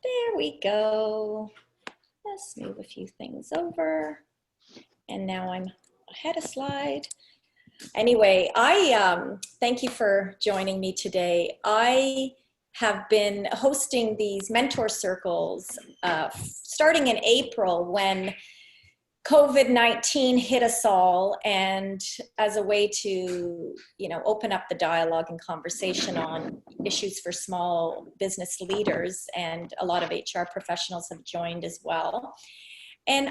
There we go. Let's move a few things over. And now I'm ahead a slide. Anyway, I thank you for joining me today. I have been hosting these mentor circles starting in April when COVID-19 hit us all, and as a way to, open up the dialogue and conversation on issues for small business leaders, and a lot of HR professionals have joined as well. And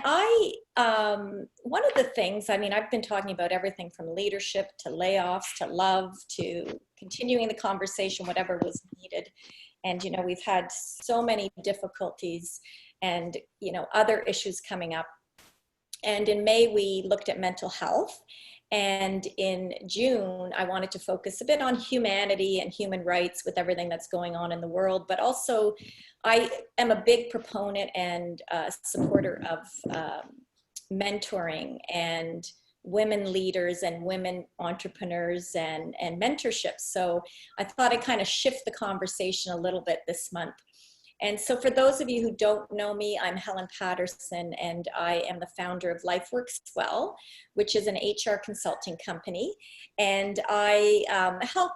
one of the things, I've been talking about everything from leadership to layoffs to love to continuing the conversation, whatever was needed. And, we've had so many difficulties and, other issues coming up. And in May, we looked at mental health. And in June, I wanted to focus a bit on humanity and human rights with everything that's going on in the world. But also, I am a big proponent and supporter of mentoring and women leaders and women entrepreneurs and mentorship. So I thought I'd kind of shift the conversation a little bit this month. And so for those of you who don't know me, I'm Helen Patterson, and I am the founder of LifeWorks Well, which is an HR consulting company. And I help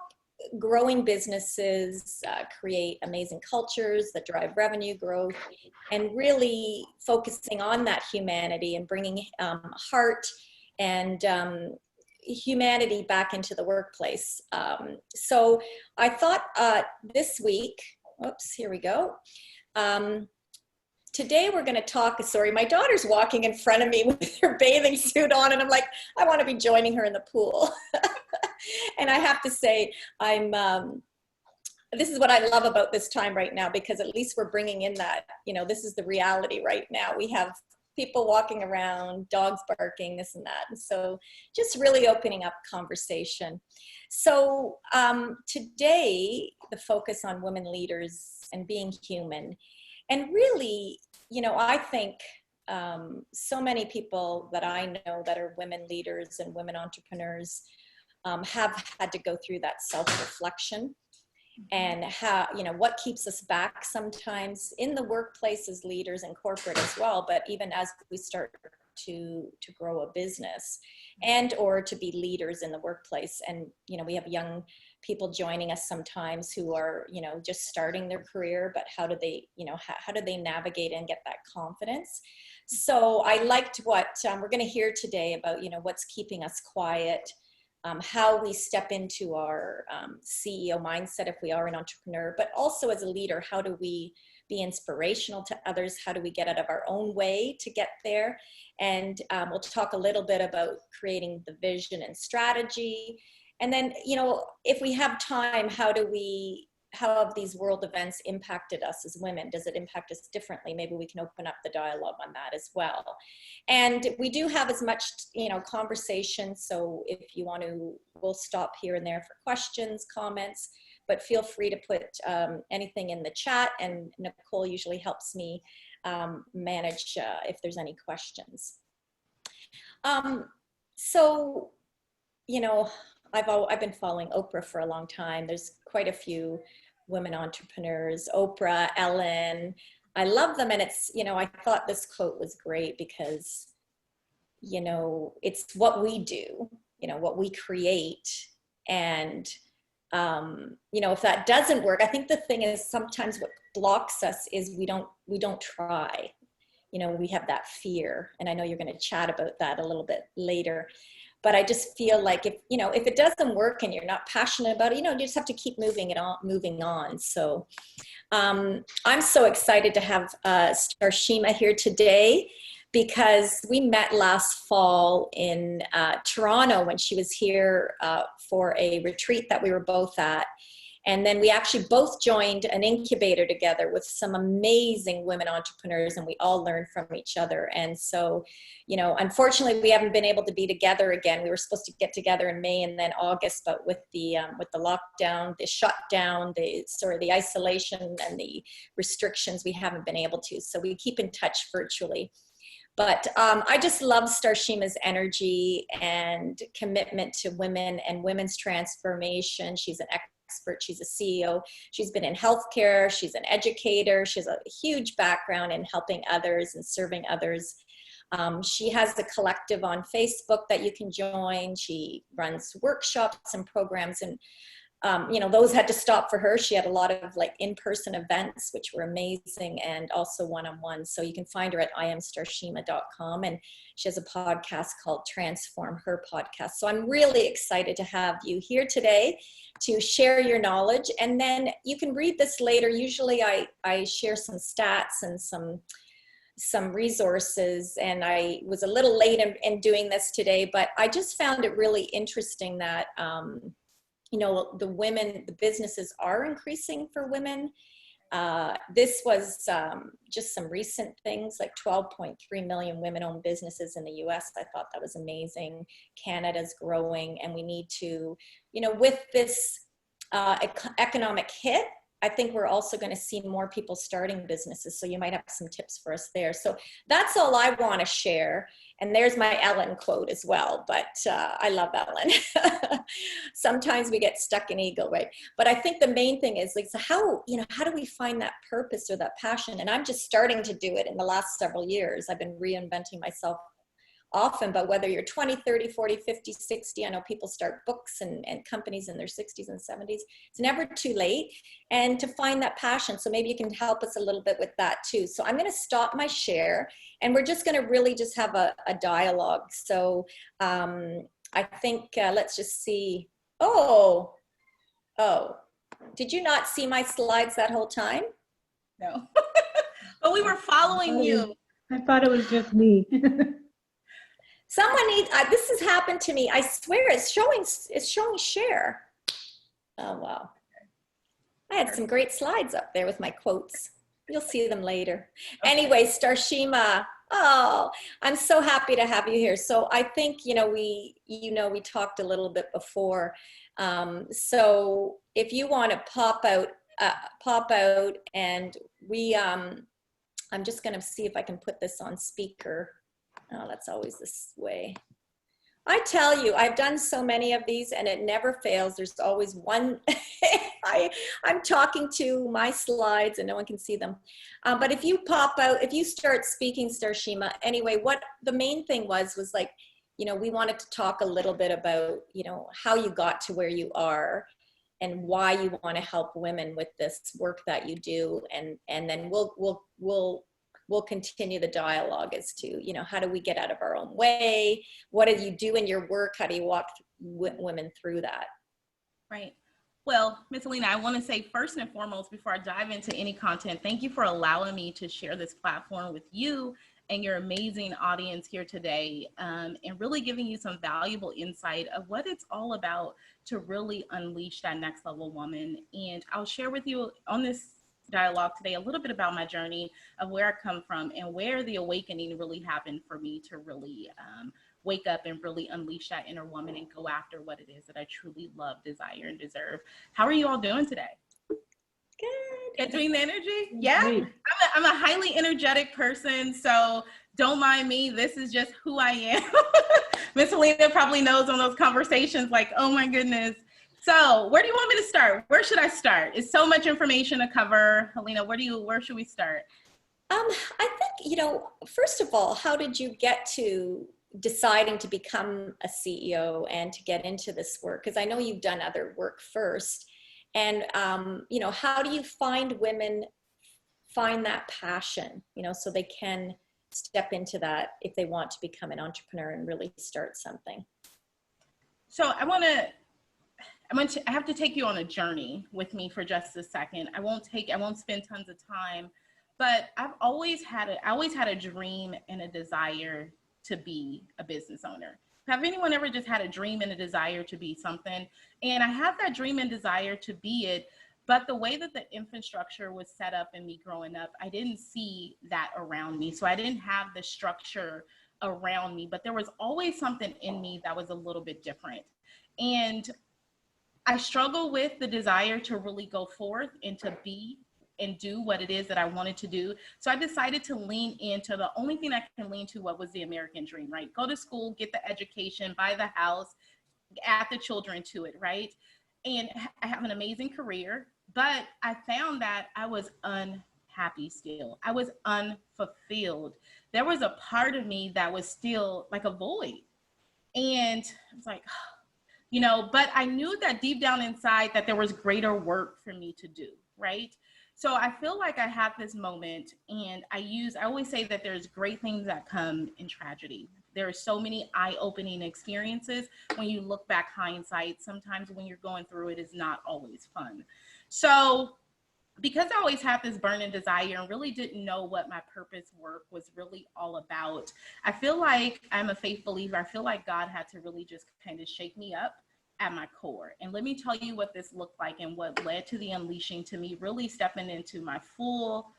growing businesses create amazing cultures that drive revenue growth, and really focusing on that humanity and bringing heart and humanity back into the workplace. So I thought this week, oops, here we go. Today we're going to talk, sorry, my daughter's walking in front of me with her bathing suit on, and I'm like, I want to be joining her in the pool. And I have to say, this is what I love about this time right now, because at least we're bringing in that, this is the reality right now. We have people walking around, dogs barking, this and that. And so just really opening up conversation. So today, the focus on women leaders and being human. And really, I think so many people that I know that are women leaders and women entrepreneurs have had to go through that self-reflection. And how, what keeps us back sometimes in the workplace as leaders and corporate as well, but even as we start to grow a business and or to be leaders in the workplace. And, we have young people joining us sometimes who are, just starting their career, but how do they, how do they navigate and get that confidence? So I liked what we're going to hear today about, what's keeping us quiet. How we step into our CEO mindset if we are an entrepreneur, but also as a leader, how do we be inspirational to others? How do we get out of our own way to get there? And we'll talk a little bit about creating the vision and strategy. And then, if we have time, how have these world events impacted us as women? Does it impact us differently? Maybe we can open up the dialogue on that as well. And we do have as much, conversation. So if you want to, we'll stop here and there for questions, comments, but feel free to put anything in the chat. And Nicole usually helps me manage if there's any questions. So, I've been following Oprah for a long time. There's quite a few women entrepreneurs, Oprah, Ellen. I love them. And it's, I thought this quote was great because, it's what we do, what we create. And, if that doesn't work, I think the thing is sometimes what blocks us is we don't try. We have that fear. And I know you're going to chat about that a little bit later. But I just feel like if it doesn't work and you're not passionate about it, you just have to keep moving on. So I'm so excited to have Starshema here today, because we met last fall in Toronto when she was here for a retreat that we were both at. And then we actually both joined an incubator together with some amazing women entrepreneurs, and we all learned from each other. And so, unfortunately, we haven't been able to be together again. We were supposed to get together in May and then August, but with the lockdown, the shutdown, the isolation and the restrictions, we haven't been able to. So we keep in touch virtually. But I just love Starshema's energy and commitment to women and women's transformation. She's an expert. She's a CEO. She's been in healthcare. She's an educator. She has a huge background in helping others and serving others. She has a collective on Facebook that you can join. She runs workshops and programs, and you know, those had to stop for her. She had a lot of like in-person events, which were amazing, and also one-on-one. So you can find her at iamstarshema.com, and she has a podcast called Transform Her Podcast. So I'm really excited to have you here today to share your knowledge, and then you can read this later. Usually I share some stats and some resources, and I was a little late in doing this today, but I just found it really interesting that you know, the businesses are increasing for women. This was just some recent things, like 12.3 million women-owned businesses in the US. I thought that was amazing. Canada's growing, and we need to, you know, with this economic hit, I think we're also going to see more people starting businesses. So you might have some tips for us there. So that's all I want to share. And there's my Ellen quote as well. But I love Ellen. Sometimes we get stuck in ego, right? But I think the main thing is like, so how, you know, how do we find that purpose or that passion? And I'm just starting to do it in the last several years. I've been reinventing myself often, but whether you're 20, 30, 40, 50, 60, I know people start books and companies in their 60s and 70s. It's never too late. And to find that passion. So maybe you can help us a little bit with that too. So I'm going to stop my share, and we're just going to really just have a dialogue. So I think let's just see. Oh, did you not see my slides that whole time? No, but we were following you. I thought it was just me. Someone needs, this has happened to me. I swear it's showing share. Oh, wow. I had some great slides up there with my quotes. You'll see them later. Okay. Anyway, Starshema, oh, I'm so happy to have you here. So I think, you know, we talked a little bit before. So if you want to pop out and I'm just going to see if I can put this on speaker. Oh, that's always this way. I tell you, I've done so many of these and it never fails. There's always one. I'm talking to my slides and no one can see them. But if you pop out, if you start speaking, Starshema, anyway, what the main thing was like, you know, we wanted to talk a little bit about, you know, how you got to where you are and why you want to help women with this work that you do. And then we'll continue the dialogue as to, you know, how do we get out of our own way? What do you do in your work? How do you walk women through that? Right. Well, Ms. Aleena, I want to say first and foremost, before I dive into any content, thank you for allowing me to share this platform with you and your amazing audience here today, and really giving you some valuable insight of what it's all about to really unleash that next level woman. And I'll share with you on this dialogue today a little bit about my journey of where I come from and where the awakening really happened for me to really wake up and really unleash that inner woman and go after what it is that I truly love, desire, and deserve. How are you all doing today? Good. Getting the energy? Yeah. I'm a highly energetic person, so don't mind me. This is just who I am. Miss Aleena probably knows on those conversations like, oh my goodness. So where do you want me to start? Where should I start? It's so much information to cover. Aleena, where should we start? I think, you know, first of all, how did you get to deciding to become a CEO and to get into this work? Because I know you've done other work first. And, you know, how do you find women find that passion, you know, so they can step into that if they want to become an entrepreneur and really start something? So I have to take you on a journey with me for just a second. I won't spend tons of time, but I always had a dream and a desire to be a business owner. Have anyone ever just had a dream and a desire to be something? And I had that dream and desire to be it, but the way that the infrastructure was set up in me growing up, I didn't see that around me. So I didn't have the structure around me, but there was always something in me that was a little bit different. And I struggle with the desire to really go forth and to be and do what it is that I wanted to do. So I decided to lean into the only thing I can lean to, what was the American dream, right? Go to school, get the education, buy the house, add the children to it, right? and I have an amazing career, but I found that I was unhappy still. I was unfulfilled. There was a part of me that was still like a void. And I was like, but I knew that deep down inside that there was greater work for me to do, right? So I feel like I had this moment, and I always say that there's great things that come in tragedy. There are so many eye-opening experiences. When you look back hindsight, sometimes when you're going through it is not always fun. So because I always had this burning desire and really didn't know what my purpose work was really all about, I feel like I'm a faith believer. I feel like God had to really just kind of shake me up at my core. And let me tell you what this looked like and what led to the unleashing, to me really stepping into my full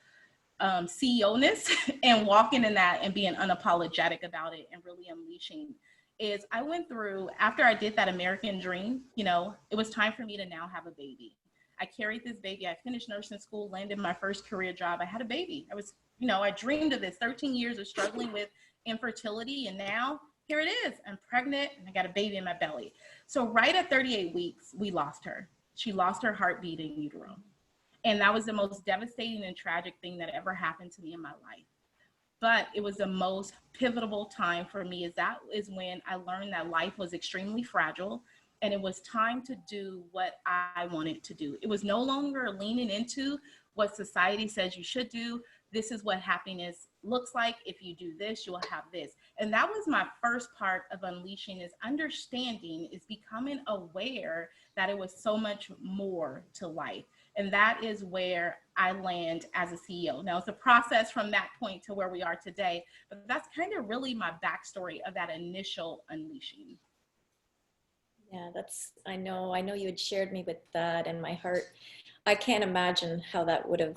CEO-ness and walking in that and being unapologetic about it and really unleashing. Is I went through, after I did that American dream, it was time for me to now have a baby. I carried this baby. I finished nursing school, landed my first career job. I had a baby. I dreamed of this 13 years of struggling with infertility. And now here it is. I'm pregnant and I got a baby in my belly. So right at 38 weeks, we lost her. She lost her heartbeat in utero. And that was the most devastating and tragic thing that ever happened to me in my life. But it was the most pivotal time for me. That is when I learned that life was extremely fragile. And it was time to do what I wanted to do. It was no longer leaning into what society says you should do. This is what happiness looks like. If you do this, you will have this. And that was my first part of unleashing, is understanding, is becoming aware that it was so much more to life. And that is where I land as a CEO. Now, it's a process from that point to where we are today, but that's kind of really my backstory of that initial unleashing. Yeah, I know you had shared me with that, and my heart, I can't imagine how that would have,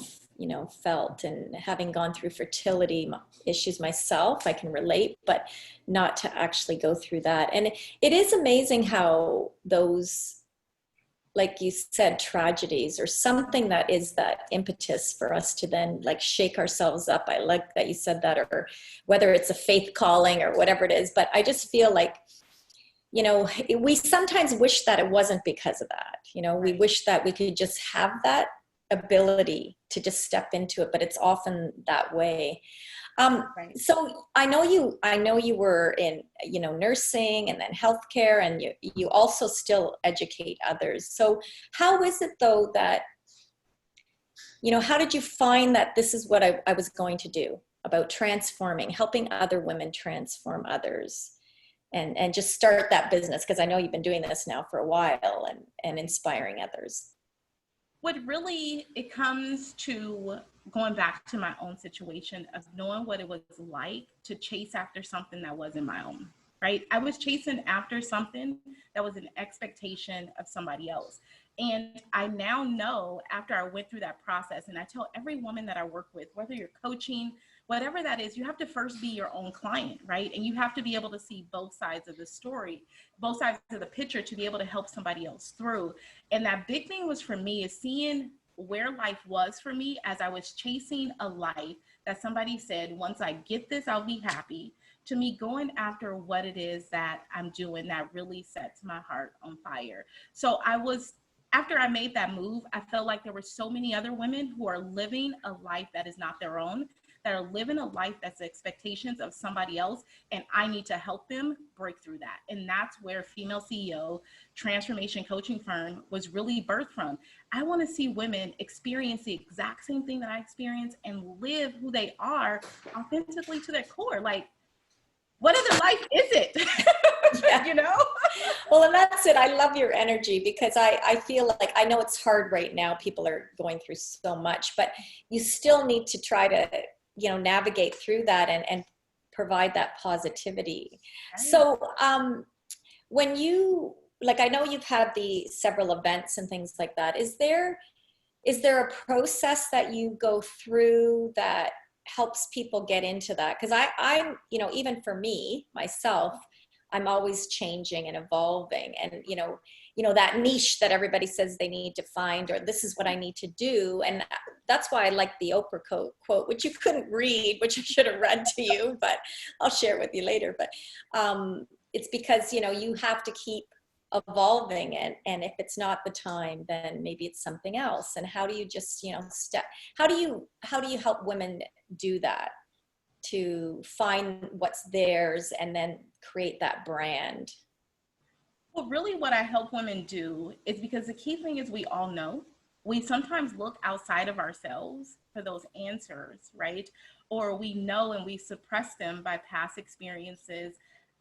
felt. And having gone through fertility issues myself, I can relate, but not to actually go through that. And it is amazing how those, like you said, tragedies or something that is that impetus for us to then like shake ourselves up. I like that you said that, or whether it's a faith calling or whatever it is, but I just feel like, we sometimes wish that it wasn't because of that. We wish that we could just have that ability to just step into it, but it's often that way. So I know you were in, nursing and then healthcare, and you also still educate others. So how is it though that, how did you find that this is what I was going to do, about transforming, helping other women transform others? And just start that business, because I know you've been doing this now for a while, and inspiring others. What really, it comes to going back to my own situation of knowing what it was like to chase after something that wasn't my own, right? I was chasing after something that was an expectation of somebody else. And I now know, after I went through that process, and I tell every woman that I work with, whether you're coaching, whatever that is, you have to first be your own client, right? And you have to be able to see both sides of the story, both sides of the picture, to be able to help somebody else through. And that big thing was for me is seeing where life was for me as I was chasing a life that somebody said, once I get this, I'll be happy, to me going after what it is that I'm doing that really sets my heart on fire. So after I made that move, I felt like there were so many other women who are living a life that is not their own, that are living a life that's the expectations of somebody else, and I need to help them break through that. And that's where Female CEO Transformation Coaching Firm was really birthed from. I want to see women experience the exact same thing that I experienced and live who they are authentically to their core. Like, what other life is it? Yeah. Well, and that's it. I love your energy, because I feel like, I know it's hard right now. People are going through so much, but you still need to try to, navigate through that and provide that positivity. Right. So when you, like, I know you've had the several events and things like that. Is there a process that you go through that helps people get into that? Because I'm, even for me, myself, I'm always changing and evolving, and that niche that everybody says they need to find, or this is what I need to do. And that's why I like the Oprah quote, which you couldn't read, which I should have read to you, but I'll share it with you later. But it's because, you have to keep evolving, and if it's not the time, then maybe it's something else. And how do you just, how do you help women do that, to find what's theirs and then create that brand? Well, really what I help women do is, because the key thing is we all know. We sometimes look outside of ourselves for those answers, right? Or we know and we suppress them by past experiences,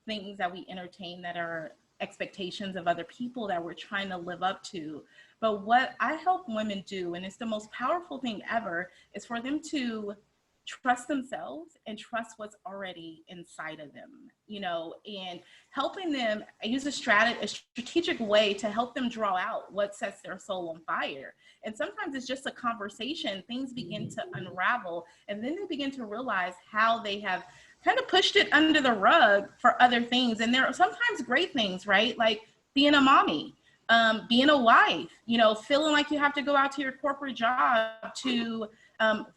things that we entertain that are expectations of other people that we're trying to live up to. But what I help women do, and it's the most powerful thing ever, is for them to trust themselves and trust what's already inside of them, and helping them. I use a strategic way to help them draw out what sets their soul on fire. And sometimes it's just a conversation, things begin to unravel, and then they begin to realize how they have kind of pushed it under the rug for other things. And there are sometimes great things, right? Like being a mommy, being a wife, feeling like you have to go out to your corporate job to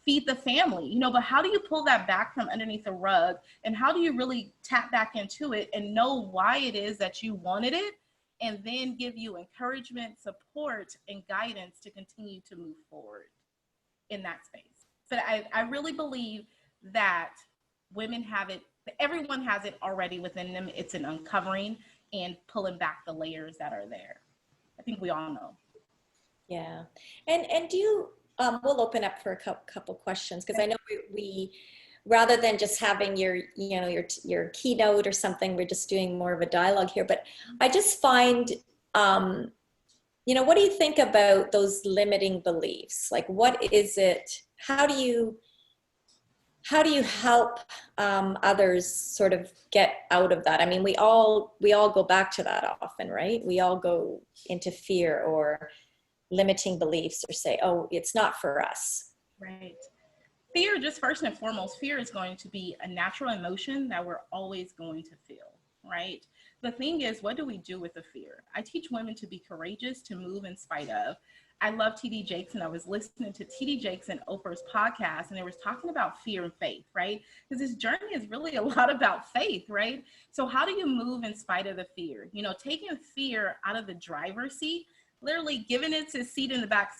feed the family, but how do you pull that back from underneath the rug? And how do you really tap back into it and know why it is that you wanted it? And then give you encouragement, support, and guidance to continue to move forward in that space. But I really believe that women have it, everyone has it already within them. It's an uncovering and pulling back the layers that are there. I think we all know. Yeah. And do you, we'll open up for a couple questions, because I know we rather than just having your keynote or something, we're just doing more of a dialogue here. But I just find, what do you think about those limiting beliefs? Like, what is it? How do you help others sort of get out of that? I mean, we all go back to that often, right? We all go into fear or limiting beliefs, or say, oh, it's not for us. Right. Fear, just first and foremost, fear is going to be a natural emotion that we're always going to feel, right? The thing is, what do we do with the fear? I teach women to be courageous, to move in spite of. I love TD Jakes, and I was listening to TD Jakes and Oprah's podcast, and they were talking about fear and faith, right? Because this journey is really a lot about faith, right? So how do you move in spite of the fear? Taking fear out of the driver's seat, literally giving it a seat in the back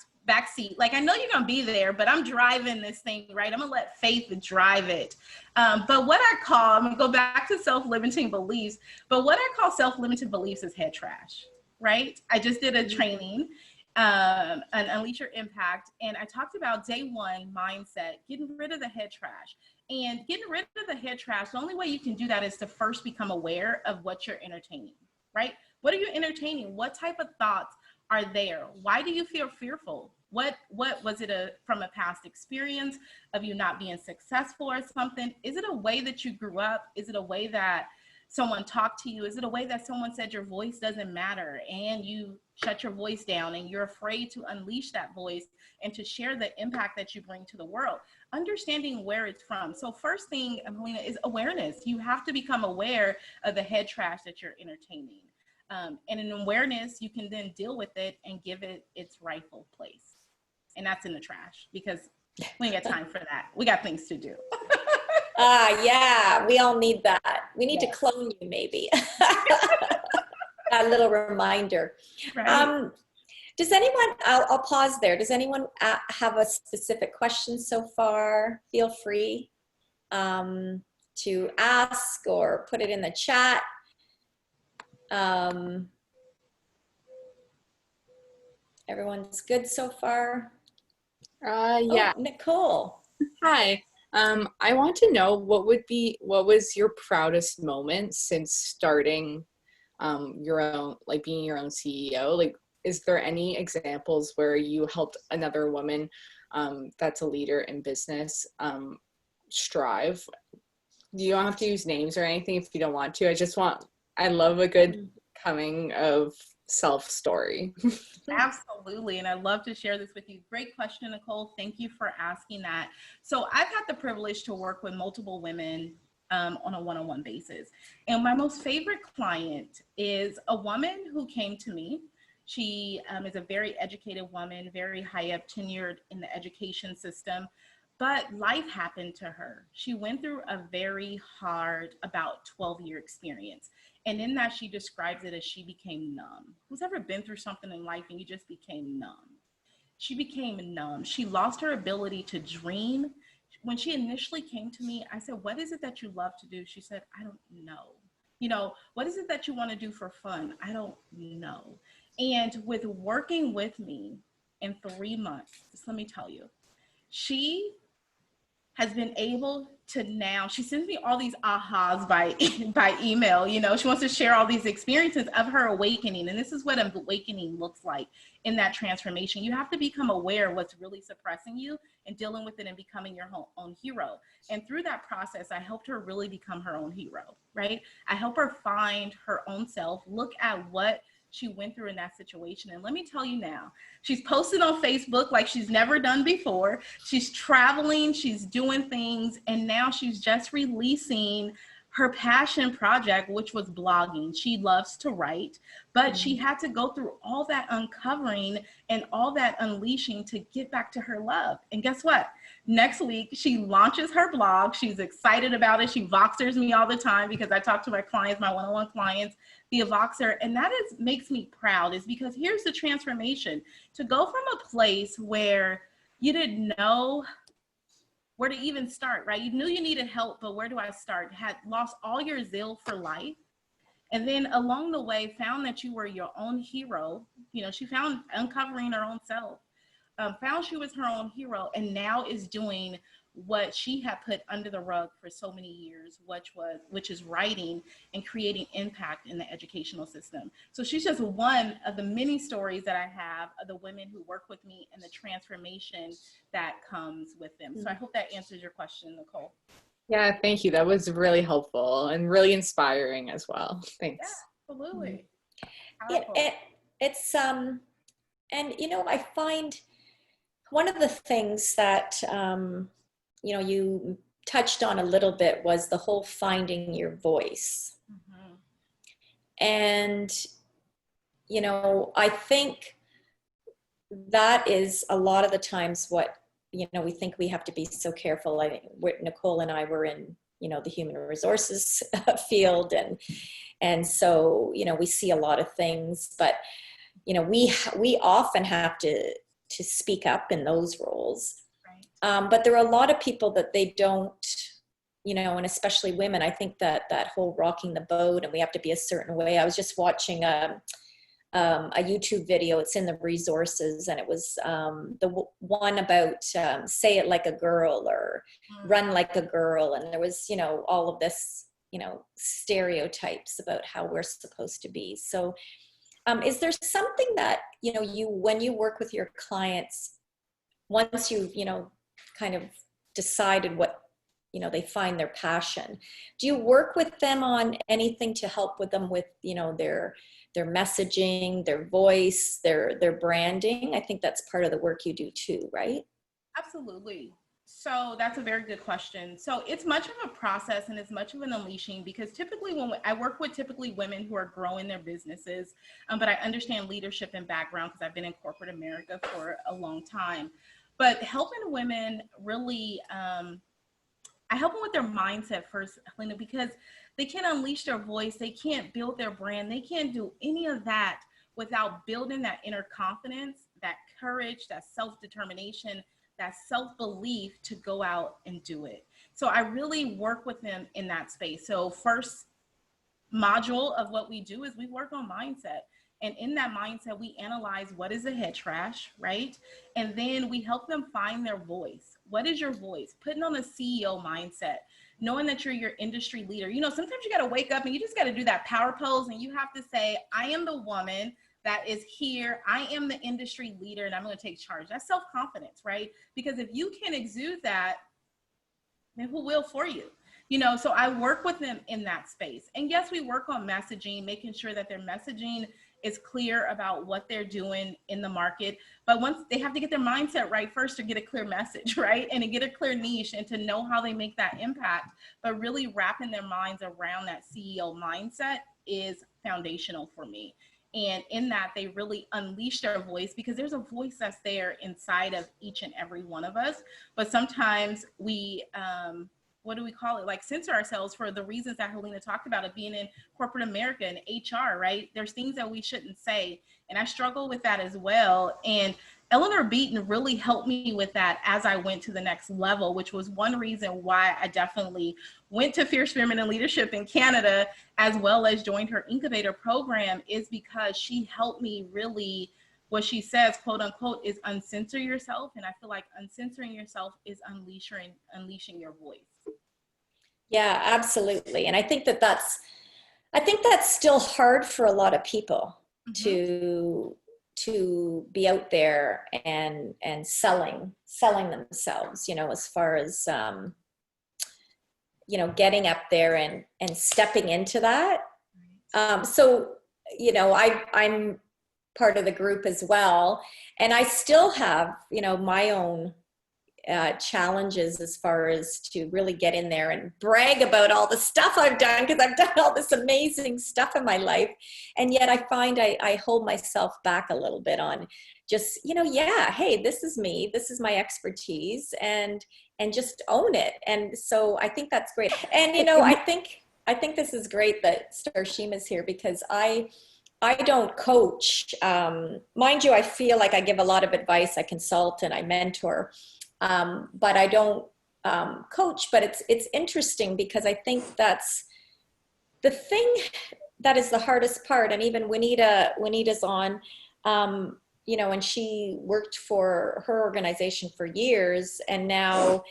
seat. Like, I know you're going to be there, but I'm driving this thing, right? I'm going to let faith drive it. But what I'm going to go back to self-limiting beliefs, but what I call self-limiting beliefs is head trash, right? I just did a training, an Unleash Your Impact, and I talked about day one mindset, getting rid of the head trash. And getting rid of the head trash, the only way you can do that is to first become aware of what you're entertaining, right? What are you entertaining? What type of thoughts are there? Why do you feel fearful? What was it from a past experience of you not being successful or something? Is it a way that you grew up? Is it a way that someone talked to you? Is it a way that someone said your voice doesn't matter and you shut your voice down and you're afraid to unleash that voice and to share the impact that you bring to the world? Understanding where it's from. So first thing, Aleenas, is awareness. You have to become aware of the head trash that you're entertaining. And in awareness, you can then deal with it and give it its rightful place. And that's in the trash, because we ain't got time for that. We got things to do. Yeah, we all need that. We need to clone you, maybe. A little reminder. Right. Does anyone, I'll pause there. Does anyone have a specific question so far? Feel free to ask or put it in the chat. Everyone's good so far? Yeah. Oh, Nicole. Hi. I want to know what was your proudest moment since starting your own, like being your own CEO? Like, is there any examples where you helped another woman that's a leader in business strive? You don't have to use names or anything if you don't want to. I love a good coming of self story. Absolutely. And I'd love to share this with you. Great question, Nicole. Thank you for asking that. So I've had the privilege to work with multiple women on a one-on-one basis. And my most favorite client is a woman who came to me. She is a very educated woman, very high up, tenured in the education system. But life happened to her. She went through a very hard, about 12-year experience. And in that, she describes it as she became numb. Who's ever been through something in life and you just became numb? She became numb. She lost her ability to dream. When she initially came to me, I said, what is it that you love to do? She said, I don't know. You know, what is it that you want to do for fun? I don't know. And with working with me in 3 months, just let me tell you, she has been able to now, she sends me all these ahas by email. You know, she wants to share all these experiences of her awakening. And this is what an awakening looks like in that transformation. You have to become aware of what's really suppressing you and dealing with it and becoming your own hero. And through that process, I helped her really become her own hero, right? I help her find her own self, look at what she went through in that situation. And let me tell you now, she's posted on Facebook like she's never done before. She's traveling, she's doing things, and now she's just releasing her passion project, which was blogging. She loves to write, but she had to go through all that uncovering and all that unleashing to get back to her love. And guess what? Next week, she launches her blog. She's excited about it. She Voxers me all the time because I talk to my clients, my one-on-one clients, via Voxer. And that makes me proud, is because here's the transformation. To go from a place where you didn't know where to even start, right? You knew you needed help, but where do I start? Had lost all your zeal for life. And then along the way, found that you were your own hero. You know, she found uncovering her own self, found she was her own hero, and now is doing what she had put under the rug for so many years, which is writing and creating impact in the educational system. So she's just one of the many stories that I have of the women who work with me and the transformation that comes with them. So I hope that answers your question, Nicole. Yeah, thank you. That was really helpful and really inspiring as well. Thanks. Yeah, absolutely. It's and you know, I find one of the things that you know, you touched on a little bit was the whole finding your voice. Mm-hmm. And, you know, I think that is a lot of the times what, you know, we think we have to be so careful. I think Nicole and I were in, you know, the human resources field. And so, you know, we see a lot of things, but, you know, we often have to speak up in those roles. But there are a lot of people that they don't, you know, and especially women. I think that whole rocking the boat and we have to be a certain way. I was just watching a YouTube video. It's in the resources, and it was the one about say it like a girl or run like a girl. And there was, you know, all of this, you know, stereotypes about how we're supposed to be. So is there something that, you know, when you work with your clients, once you've, you know, kind of decided what, you know, they find their passion, do you work with them on anything to help with them with, you know, their messaging, their voice, their branding? I think that's part of the work you do too, right? Absolutely. So that's a very good question. So it's much of a process and it's much of an unleashing, because typically when I work with women who are growing their businesses, but I understand leadership and background because I've been in corporate America for a long time. But helping women really, I help them with their mindset first, Aleenas, because they can't unleash their voice. They can't build their brand. They can't do any of that without building that inner confidence, that courage, that self-determination, that self-belief to go out and do it. So I really work with them in that space. So first module of what we do is we work on mindset. And in that mindset, we analyze what is the head trash, right? And then we help them find their voice. What is your voice? Putting on a CEO mindset, knowing that you're your industry leader. You know, sometimes you got to wake up and you just got to do that power pose and you have to say, I am the woman that is here. I am the industry leader and I'm going to take charge. That's self-confidence, right? Because if you can exude that, then who will for you? You know, so I work with them in that space. And yes, we work on messaging, making sure that their messaging is clear about what they're doing in the market. But once they have to get their mindset right first to get a clear message, right? And to get a clear niche and to know how they make that impact, but really wrapping their minds around that CEO mindset is foundational for me. And in that, they really unleash their voice, because there's a voice that's there inside of each and every one of us. But sometimes we, what do we call it? Like, censor ourselves for the reasons that Helena talked about, of being in corporate America and HR, right? There's things that we shouldn't say. And I struggle with that as well. And Eleanor Beaton really helped me with that as I went to the next level, which was one reason why I definitely went to Fierce Women in Leadership in Canada, as well as joined her incubator program, is because she helped me really, what she says, quote unquote, is uncensor yourself. And I feel like uncensoring yourself is unleashing your voice. Yeah, absolutely. And I think that's still hard for a lot of people to be out there and selling themselves, as far as getting up there and stepping into that. So I'm part of the group as well, and I still have my own challenges as far as to really get in there and brag about all the stuff I've done, because I've done all this amazing stuff in my life. And yet I find I hold myself back a little bit on just, hey, this is me, this is my expertise, and just own it. And so I think that's great. And, I think this is great that Starshema's here, because I don't coach. Mind you, I feel like I give a lot of advice. I consult and I mentor. But I don't coach. But it's interesting, because I think that's the thing that is the hardest part. And even Juanita's on, and she worked for her organization for years, and now,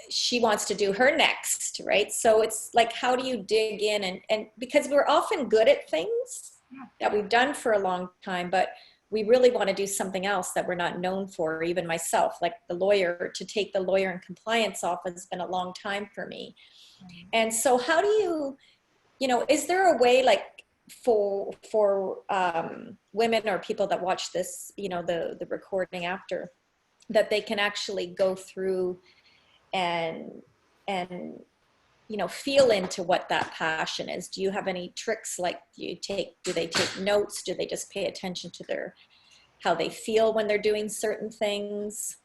she wants to do her next, right? So it's like, how do you dig in? And because we're often good at things that we've done for a long time, but we really want to do something else that we're not known for. Even myself, like to take the lawyer and compliance off has been a long time for me. And so how do you, is there a way, like, for women or people that watch this, the recording after, that they can actually go through and feel into what that passion is? Do you have any tricks? Like, do they take notes? Do they just pay attention to how they feel when they're doing certain things?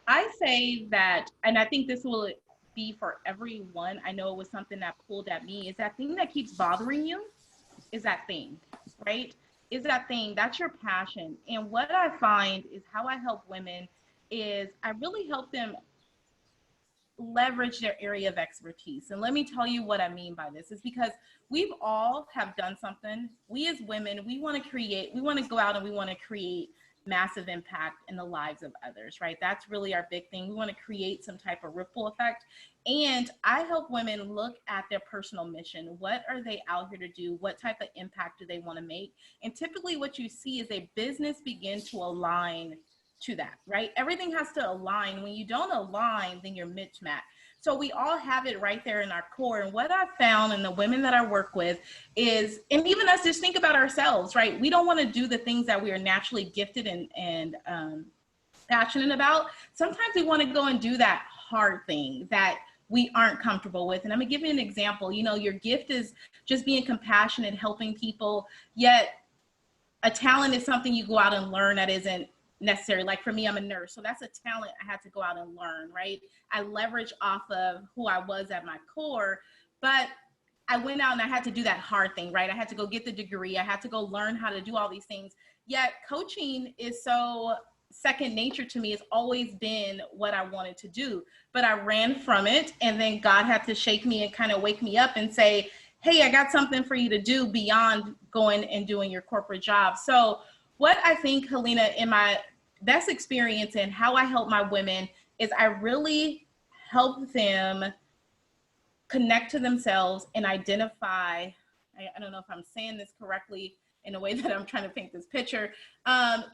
I say that, and I think this will be for everyone. I know it was something that pulled at me, is that thing that keeps bothering you, is that thing, right? Is that thing, that's your passion. And what I find is how I help women is I really help them leverage their area of expertise. And let me tell you what I mean by this, is because we've all have done something. We as women, we want to go out and we want to create massive impact in the lives of others, right? That's really our big thing. We want to create some type of ripple effect. And I help women look at their personal mission. What are they out here to do? What type of impact do they want to make? And typically what you see is a business begin to align to that, right? Everything has to align. When you don't align, then you're mismatched. So we all have it right there in our core. And what I found in the women that I work with is, and even us, just think about ourselves, right? We don't want to do the things that we are naturally gifted and passionate about. Sometimes we want to go and do that hard thing that we aren't comfortable with. And I'm gonna give you an example. Your gift is just being compassionate, helping people, yet a talent is something you go out and learn that isn't necessary. Like for me, I'm a nurse, so that's a talent I had to go out and learn, right? I leverage off of who I was at my core, but I went out and I had to do that hard thing, right? I had to go get the degree. I had to go learn how to do all these things. Yet coaching is so second nature to me. It's always been what I wanted to do, but I ran from it. And then God had to shake me and kind of wake me up and say, hey, I got something for you to do beyond going and doing your corporate job. So what I think, Helena, in my best experience and how I help my women is I really help them connect to themselves and identify, I don't know if I'm saying this correctly in a way that I'm trying to paint this picture,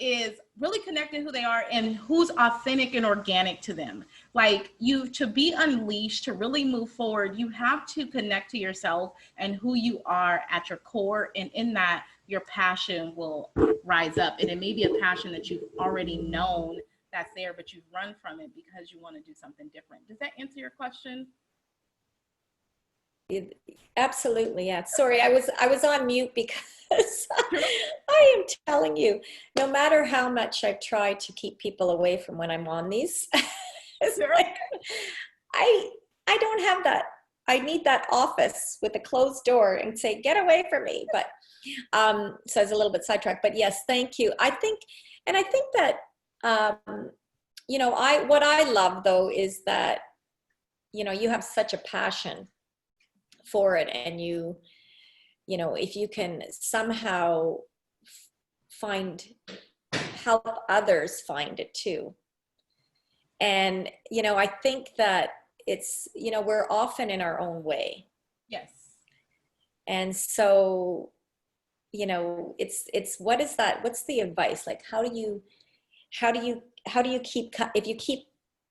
is really connecting who they are and who's authentic and organic to them. Like to be unleashed, to really move forward, you have to connect to yourself and who you are at your core. And in that, your passion will rise up. And it may be a passion that you've already known that's there, but you've run from it because you want to do something different. Does that answer your question? Absolutely, yeah. Sorry, I was on mute because I am telling you, no matter how much I try to keep people away from when I'm on these, it's like, I I don't have that. I need that office with a closed door and say, get away from me. But so I was a little bit sidetracked. But yes, thank you. I think that you know, what I love though is that, you know, you have such a passion for it, and you know, if you can somehow find, help others find it too. And you know, I think that it's, you know, we're often in our own way, Yes. and so, you know, it's what is that, what's the advice, like how do you keep, if you keep,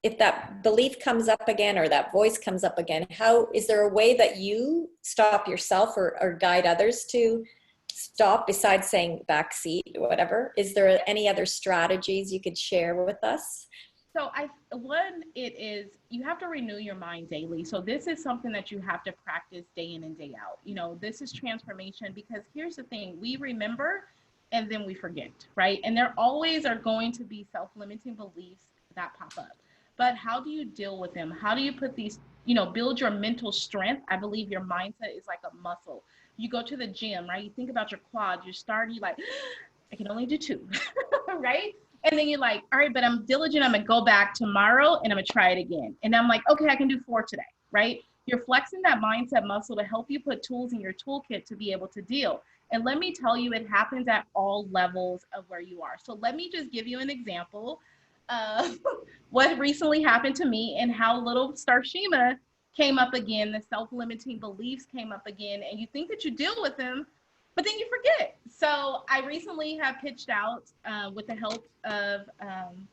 if that belief comes up again or that voice comes up again, how is there a way that you stop yourself, or guide others to stop, besides saying backseat or whatever? Is there any other strategies you could share with us? So one, it is, you have to renew your mind daily. So this is something that you have to practice day in and day out. You know, this is transformation, because here's the thing, we remember and then we forget, right? And there always are going to be self-limiting beliefs that pop up. But how do you deal with them? How do you put these, you know, build your mental strength? I believe your mindset is like a muscle. You go to the gym, right? You think about your quads, you start, you like, I can only do two, right? And then you're like, all right, but I'm diligent. I'm going to go back tomorrow and I'm going to try it again. And I'm like, okay, I can do 4 today, right? You're flexing that mindset muscle to help you put tools in your toolkit to be able to deal. And let me tell you, it happens at all levels of where you are. So let me just give you an example of what recently happened to me and how little Starshema came up again. The self-limiting beliefs came up again, and you think that you deal with them, but then you forget. So I recently have pitched out, with the help of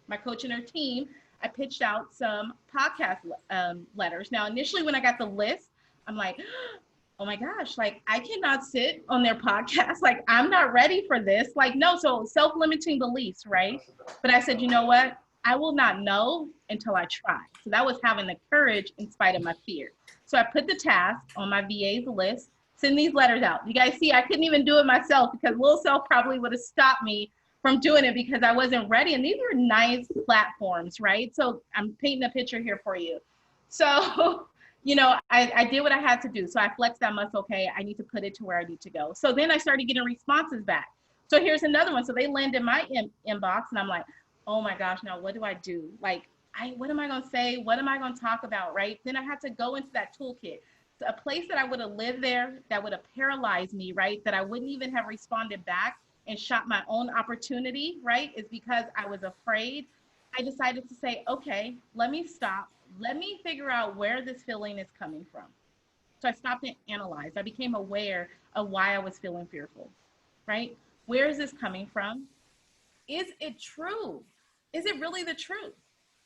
my coach and her team, I pitched out some podcast letters. Now, initially when I got the list, I'm like, oh my gosh, like I cannot sit on their podcast. Like I'm not ready for this. Like, no, so self-limiting beliefs, right? But I said, you know what? I will not know until I try. So that was having the courage in spite of my fear. So I put the task on my VA's list, send these letters out. You guys see, I couldn't even do it myself, because Lil Self probably would have stopped me from doing it because I wasn't ready. And these were nice platforms, right? So I'm painting a picture here for you. So, you know, I did what I had to do. So I flexed that muscle. Okay, I need to put it to where I need to go. So then I started getting responses back. So here's another one. So they land in my inbox, and I'm like, oh my gosh, now what do I do? Like, what am I going to say? What am I going to talk about, right? Then I had to go into that toolkit. So a place that I would have lived there, that would have paralyzed me, right? That I wouldn't even have responded back and shot my own opportunity, right? Is because I was afraid. I decided to say, okay, let me stop. Let me figure out where this feeling is coming from. So I stopped and analyzed. I became aware of why I was feeling fearful, right? Where is this coming from? Is it true? Is it really the truth?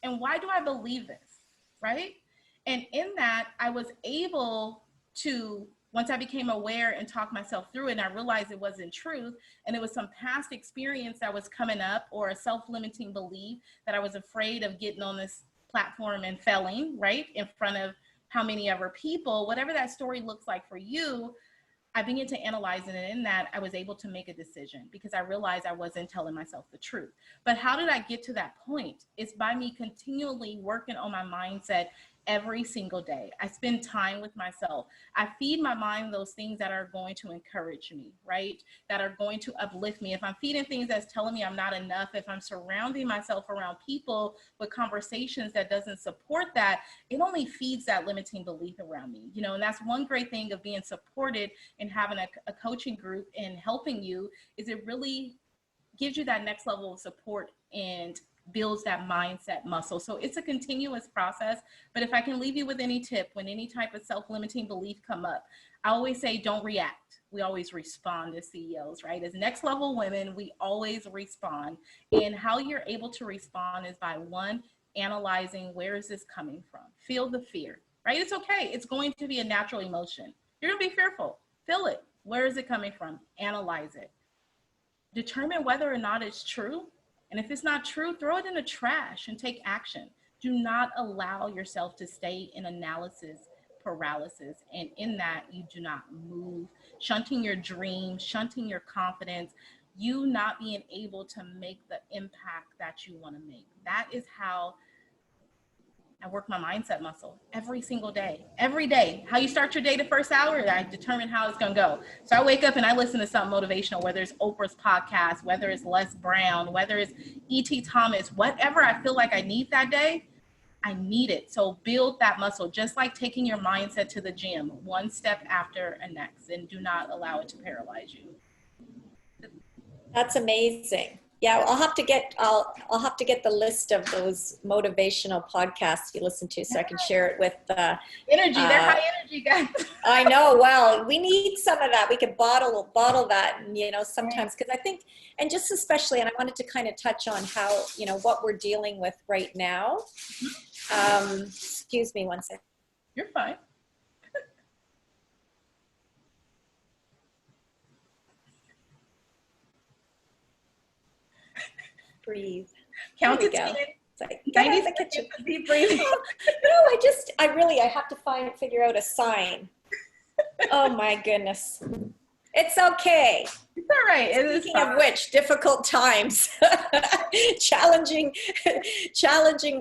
And why do I believe this, right? And in that, I was able to, once I became aware and talk myself through it, and I realized it wasn't truth, and it was some past experience that was coming up, or a self-limiting belief that I was afraid of getting on this platform and failing, right, in front of how many other people, whatever that story looks like for you. I began to analyze it, and in that, I was able to make a decision because I realized I wasn't telling myself the truth. But how did I get to that point? It's by me continually working on my mindset every single day. I spend time with myself. I feed my mind those things that are going to encourage me, right? That are going to uplift me. If I'm feeding things that's telling me I'm not enough, if I'm surrounding myself around people with conversations that doesn't support that, it only feeds that limiting belief around me, you know. And that's one great thing of being supported and having a coaching group and helping you, is it really gives you that next level of support and builds that mindset muscle. So it's a continuous process. But if I can leave you with any tip, when any type of self-limiting belief come up, I always say, don't react. We always respond as CEOs, right? As next level women, we always respond. And how you're able to respond is by, one, analyzing, where is this coming from? Feel the fear, right? It's okay. It's going to be a natural emotion. You're going to be fearful. Feel it. Where is it coming from? Analyze it. Determine whether or not it's true. And if it's not true, throw it in the trash and take action. Do not allow yourself to stay in analysis paralysis. And in that, you do not move, shunting your dreams, shunting your confidence, you not being able to make the impact that you want to make. That is how I work my mindset muscle every single day, every day. How you start your day the first hour, I determine how it's going to go. So I wake up and I listen to something motivational, whether it's Oprah's podcast, whether it's Les Brown, whether it's E.T. Thomas, whatever I feel like I need that day, I need it. So build that muscle, just like taking your mindset to the gym, one step after the next, and do not allow it to paralyze you. That's amazing. Yeah, I'll have to get the list of those motivational podcasts you listen to so I can share it with Energy, they're high energy guys. I know. Well, we need some of that. We could bottle that, sometimes, because I think, and just especially, and I wanted to kind of touch on how, what we're dealing with right now. Excuse me one second. You're fine. Breathe. Count to 10. It's like, get out of the kitchen. Deep breathing. No, I have to figure out a sign. Oh my goodness. It's okay. It's all right. Speaking of which, difficult times, challenging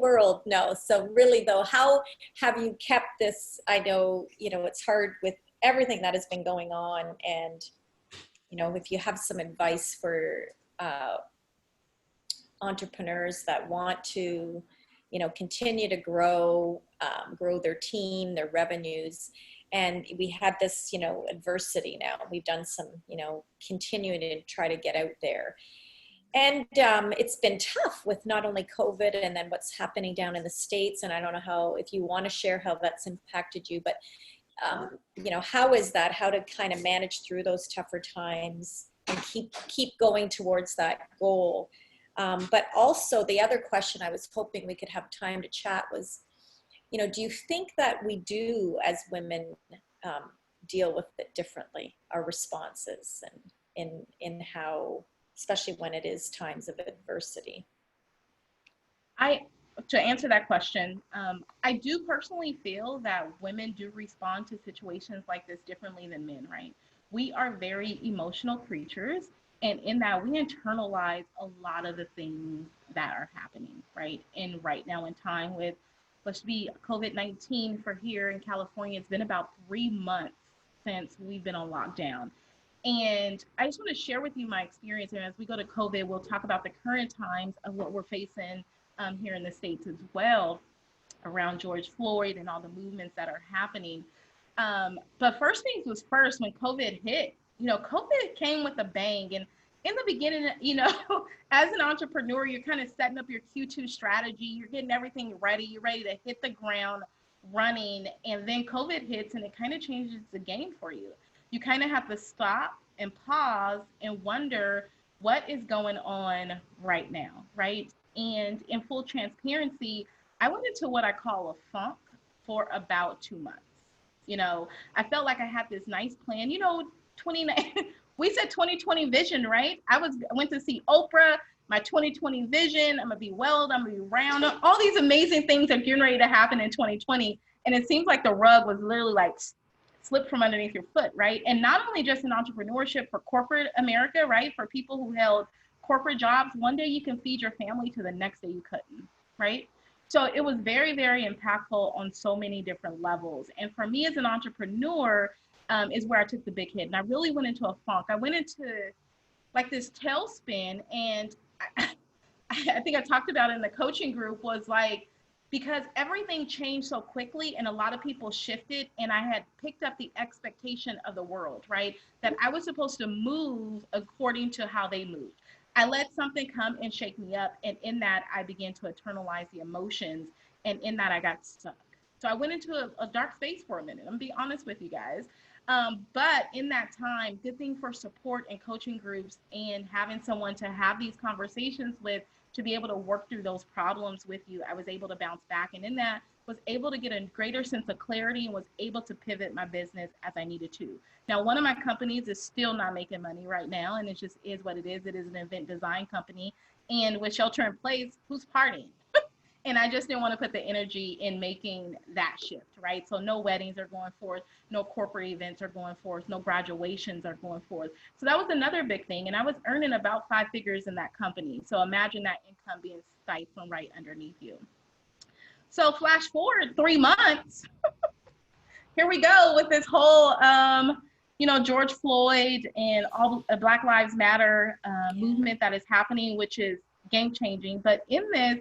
world. No. So really though, how have you kept this? I know, it's hard with everything that has been going on, and, if you have some advice for, entrepreneurs that want to, continue to grow their team, their revenues. And we had this, adversity now. We've done some, continuing to try to get out there. And it's been tough with not only COVID and then what's happening down in the States. And I don't know if you want to share how that's impacted you, but, how is that? How to kind of manage through those tougher times and keep going towards that goal. But also the other question I was hoping we could have time to chat was, do you think that we do as women deal with it differently, our responses, and in how, especially when it is times of adversity? To answer that question, I do personally feel that women do respond to situations like this differently than men, right? We are very emotional creatures. And in that, we internalize a lot of the things that are happening, right? And right now in time with, let's be COVID-19 for here in California, it's been about 3 months since we've been on lockdown. And I just want to share with you my experience. And as we go to COVID, we'll talk about the current times of what we're facing here in the States as well, around George Floyd and all the movements that are happening. But first things was first, when COVID hit, COVID came with a bang. And in the beginning, as an entrepreneur, you're kind of setting up your Q2 strategy. You're getting everything ready. You're ready to hit the ground running. And then COVID hits and it kind of changes the game for you. You kind of have to stop and pause and wonder what is going on right now, right? And in full transparency, I went into what I call a funk for about 2 months. I felt like I had this nice plan, 29, we said 2020 vision, right? I went to see Oprah, my 2020 vision. I'm gonna be well, I'm gonna be round. All these amazing things are getting ready to happen in 2020. And it seems like the rug was literally like slipped from underneath your foot, right? And not only just in entrepreneurship for corporate America, right? For people who held corporate jobs, one day you can feed your family to the next day you couldn't, right? So it was very, very impactful on so many different levels. And for me as an entrepreneur, is where I took the big hit. And I really went into a funk. I went into like this tailspin. And I think I talked about it in the coaching group, was like, because everything changed so quickly and a lot of people shifted, and I had picked up the expectation of the world, right? That I was supposed to move according to how they moved. I let something come and shake me up. And in that, I began to internalize the emotions. And in that, I got stuck. So I went into a dark space for a minute. I'm gonna be honest with you guys. But in that time, good thing for support and coaching groups and having someone to have these conversations with, to be able to work through those problems with you, I was able to bounce back. And in that, was able to get a greater sense of clarity and was able to pivot my business as I needed to. Now, one of my companies is still not making money right now, and it just is what it is. It is an event design company. And with shelter in place, who's partying? And I just didn't want to put the energy in making that shift, right? So no weddings are going forth, no corporate events are going forth, no graduations are going forth. So that was another big thing. And I was earning about 5 figures in that company. So imagine that income being stifled right underneath you. So flash forward 3 months, here we go with this whole, George Floyd and all Black Lives Matter movement that is happening, which is game changing. But in this,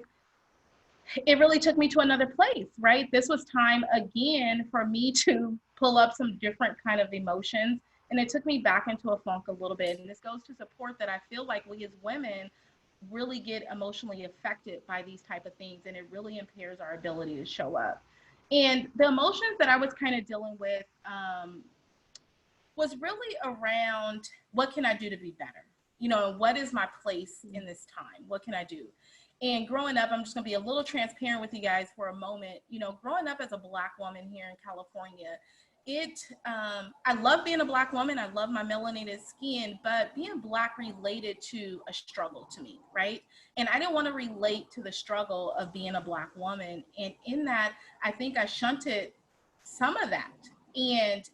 it really took me to another place, right? This was time again for me to pull up some different kind of emotions. And it took me back into a funk a little bit. And this goes to support that I feel like we as women really get emotionally affected by these type of things. And it really impairs our ability to show up. And the emotions that I was kind of dealing with was really around what can I do to be better? What is my place in this time? What can I do? And growing up, I'm just going to be a little transparent with you guys for a moment. Growing up as a Black woman here in California, I love being a Black woman. I love my melanated skin, but being Black related to a struggle to me, right? And I didn't want to relate to the struggle of being a Black woman. And in that, I think I shunted some of that. And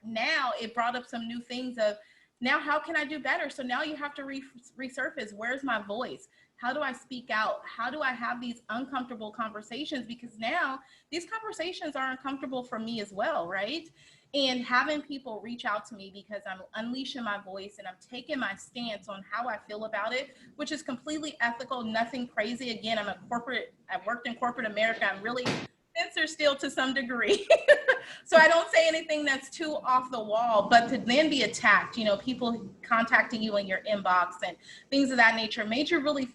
now it brought up some new things of, now how can I do better? So now you have to resurface, where's my voice? How do I speak out? How do I have these uncomfortable conversations? Because now these conversations are uncomfortable for me as well, right? And having people reach out to me because I'm unleashing my voice and I'm taking my stance on how I feel about it, which is completely ethical, nothing crazy. Again, I've worked in corporate America. I'm really censor still to some degree. So I don't say anything that's too off the wall, but to then be attacked, people contacting you in your inbox and things of that nature made you really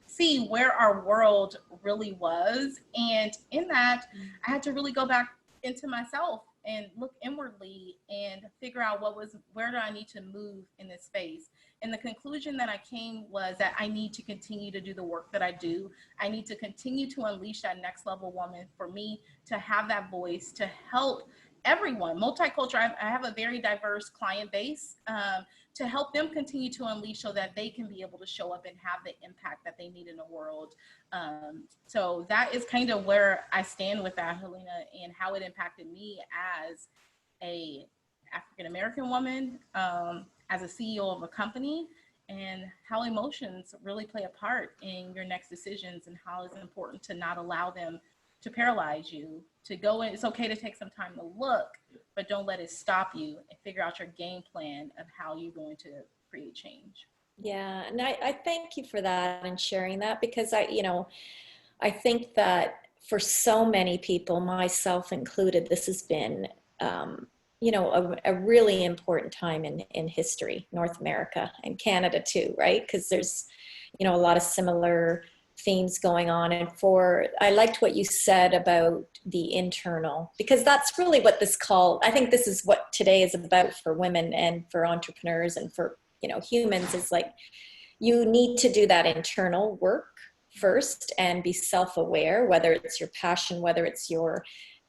see where our world really was. And in that, I had to really go back into myself and look inwardly and figure out where do I need to move in this space. And the conclusion that I came was that I need to continue to do the work that I do. I need to continue to unleash that next level woman for me to have that voice to help everyone, multicultural. I have a very diverse client base, to help them continue to unleash so that they can be able to show up and have the impact that they need in the world. So that is kind of where I stand with that, Helena, and how it impacted me as a African-American woman, as a CEO of a company, and how emotions really play a part in your next decisions and how it's important to not allow them to paralyze you, to go in. It's okay to take some time to look, but don't let it stop you, and figure out your game plan of how you're going to create change. Yeah, and I thank you for that and sharing that, because I think that for so many people, myself included, this has been, a really important time in history, North America and Canada too, right? Because there's, a lot of similar themes going on. And I liked what you said about the internal, because that's really what I think this is what today is about for women and for entrepreneurs and for, humans, is like, you need to do that internal work first and be self-aware, whether it's your passion, whether it's your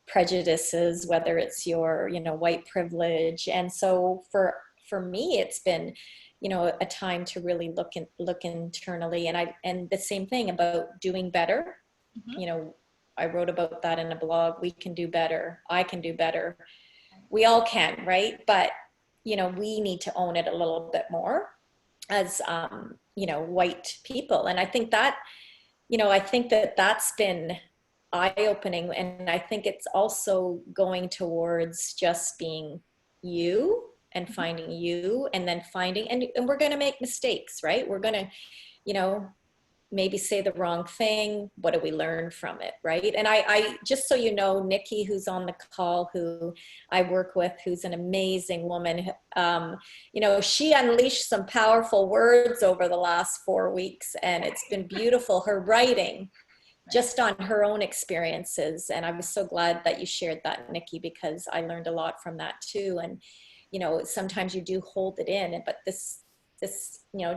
prejudices, whether it's your, white privilege. And so for me, it's been, a time to really look internally. And the same thing about doing better. Mm-hmm. I wrote about that in a blog. We can do better. I can do better. We all can, right? But, we need to own it a little bit more as, white people. And I think that, that's been eye-opening. And I think it's also going towards just being you and finding you, and then and we're going to make mistakes, right? We're going to, maybe say the wrong thing. What do we learn from it, right? And I just so you know, Nikki, who's on the call, who I work with, who's an amazing woman, she unleashed some powerful words over the last 4 weeks, and it's been beautiful. Her writing, just on her own experiences. And I was so glad that you shared that, Nikki, because I learned a lot from that too. And, sometimes you do hold it in, but this,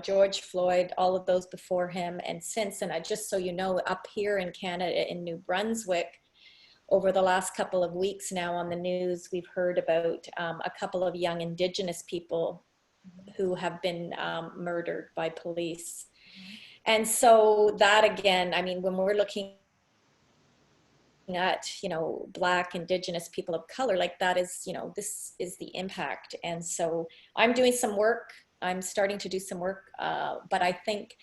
George Floyd, all of those before him and since, and just so you know, up here in Canada, in New Brunswick, over the last couple of weeks now on the news, we've heard about a couple of young Indigenous people who have been murdered by police. And so that again, I mean, when we're looking at, you know, Black, Indigenous, people of color, like that is, you know, this is the impact. And so I'm doing some work. I'm starting to do some work, but I think,